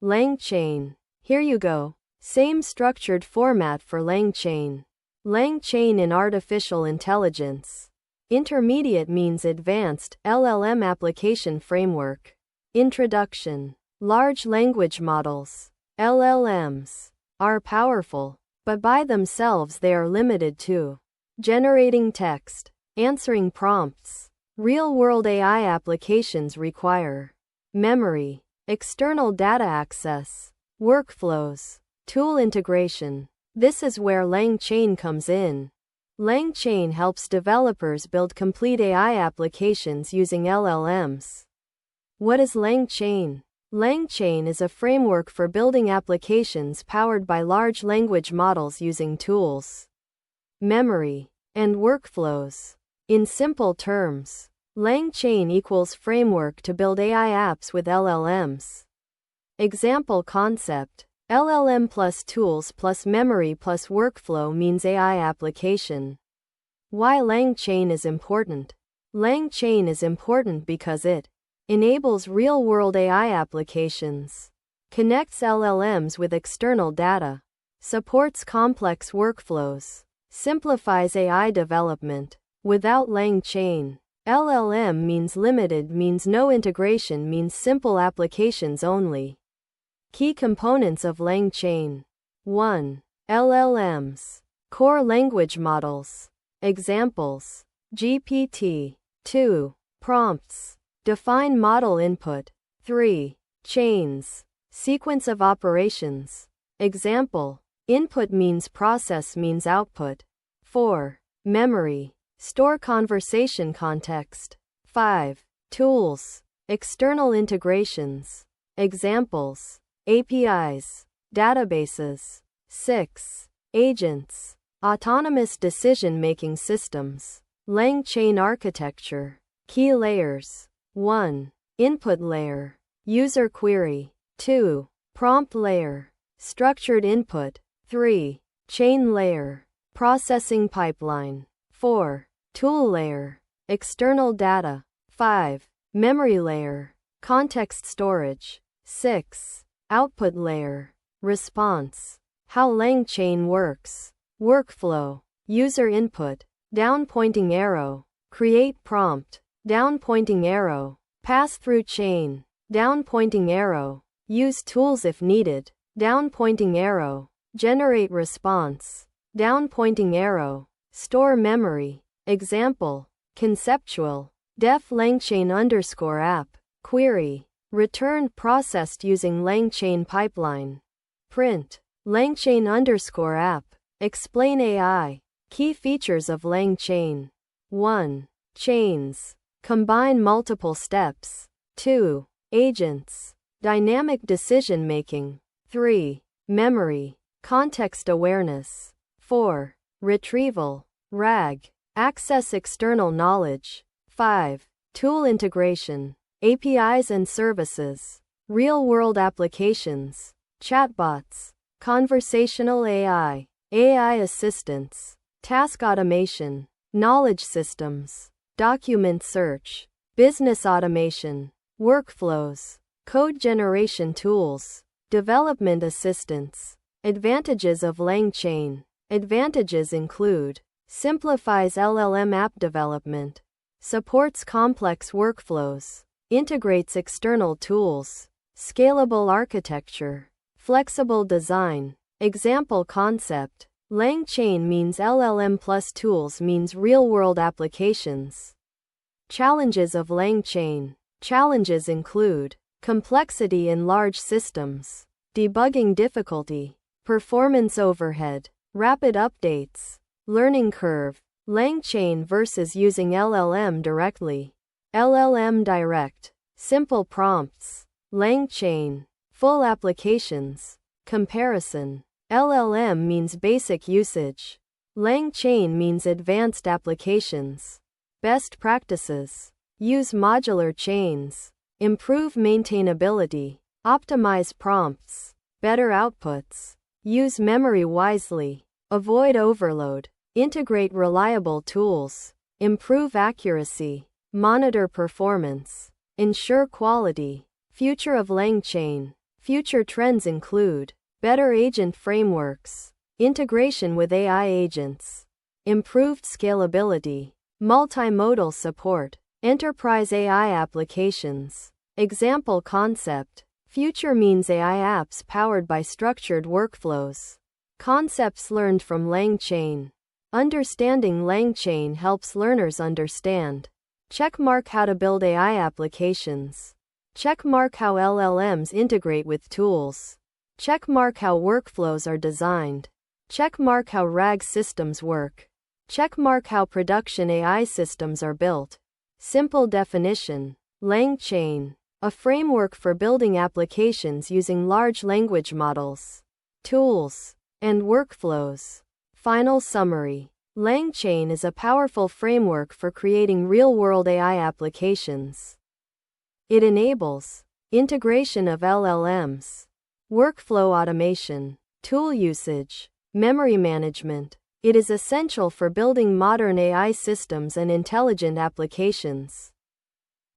LangChain. Here you go. Same structured format for LangChain. LangChain in artificial intelligence. Intermediate means advanced, LLM application framework. Introduction. Large language models, LLMs, are powerful, but by themselves they are limited to generating text, answering prompts. Real-world AI applications require memory, external data access, workflows, tool integration. This is where LangChain comes in. LangChain helps developers build complete AI applications using LLMs. What is LangChain? LangChain is a framework for building applications powered by large language models using tools, memory, and workflows. In simple terms, LangChain equals framework to build AI apps with LLMs. Example concept: LLM plus tools plus memory plus workflow means AI application. Why LangChain is important? LangChain is important because it enables real-world AI applications, connects LLMs with external data, supports complex workflows, simplifies AI development. Without LangChain, LLM means limited, means no integration, means simple applications only. Key components of LangChain. 1. LLMs. Core language models. Examples: GPT. 2. Prompts. Define model input. 3. Chains. Sequence of operations. Example: input means process means output. 4. Memory. Store conversation context. 5. Tools. External integrations. Examples: APIs, databases. 6. Agents. Autonomous decision-making systems. LangChain architecture. Key layers. 1. Input layer. User query. 2. Prompt layer. Structured input. 3. Chain layer. Processing pipeline. 4. Tool layer. External data. 5. Memory layer. Context storage. 6. Output layer. Response. How LangChain works. Workflow. User input. Down pointing arrow. Create prompt. Down pointing arrow. Pass through chain. Down pointing arrow. Use tools if needed. Down pointing arrow. Generate response. Down pointing arrow. Store memory. Example: conceptual. Def LangChain _app. Query. Return processed using LangChain pipeline. Print. LangChain _app. Explain AI. Key features of LangChain. 1. Chains. Combine multiple steps. 2. Agents. Dynamic decision making. 3. Memory. Context awareness. 4. Retrieval. RAG. Access external knowledge. 5. Tool integration. APIs and services. Real-world applications. Chatbots. Conversational AI. AI assistants. Task automation. Knowledge systems. Document search. Business automation. Workflows. Code generation tools. Development assistance. Advantages of LangChain. Advantages include: simplifies LLM app development, supports complex workflows, integrates external tools, scalable architecture, flexible design. Example concept: LangChain means LLM plus tools means real-world applications. Challenges of LangChain. Challenges include: complexity in large systems, debugging difficulty, performance overhead, rapid updates, learning curve. LangChain versus using LLM directly. LLM direct. Simple prompts. LangChain. Full applications. Comparison. LLM means basic usage. LangChain means advanced applications. Best practices. Use modular chains. Improve maintainability. Optimize prompts. Better outputs. Use memory wisely. Avoid overload. Integrate reliable tools. Improve accuracy. Monitor performance. Ensure quality. Future of LangChain. Future trends include better agent frameworks, integration with AI agents, improved scalability, multimodal support, enterprise AI applications. Example concept. Future means AI apps powered by structured workflows. Concepts learned from LangChain. Understanding LangChain helps learners understand. Checkmark how to build AI applications. Checkmark how LLMs integrate with tools. Checkmark how workflows are designed. Checkmark how RAG systems work. Checkmark how production AI systems are built. Simple definition. LangChain, a framework for building applications using large language models, tools, and workflows. Final summary. LangChain is a powerful framework for creating real-world AI applications. It enables integration of LLMs, workflow automation, tool usage, memory management. It is essential for building modern AI systems and intelligent applications.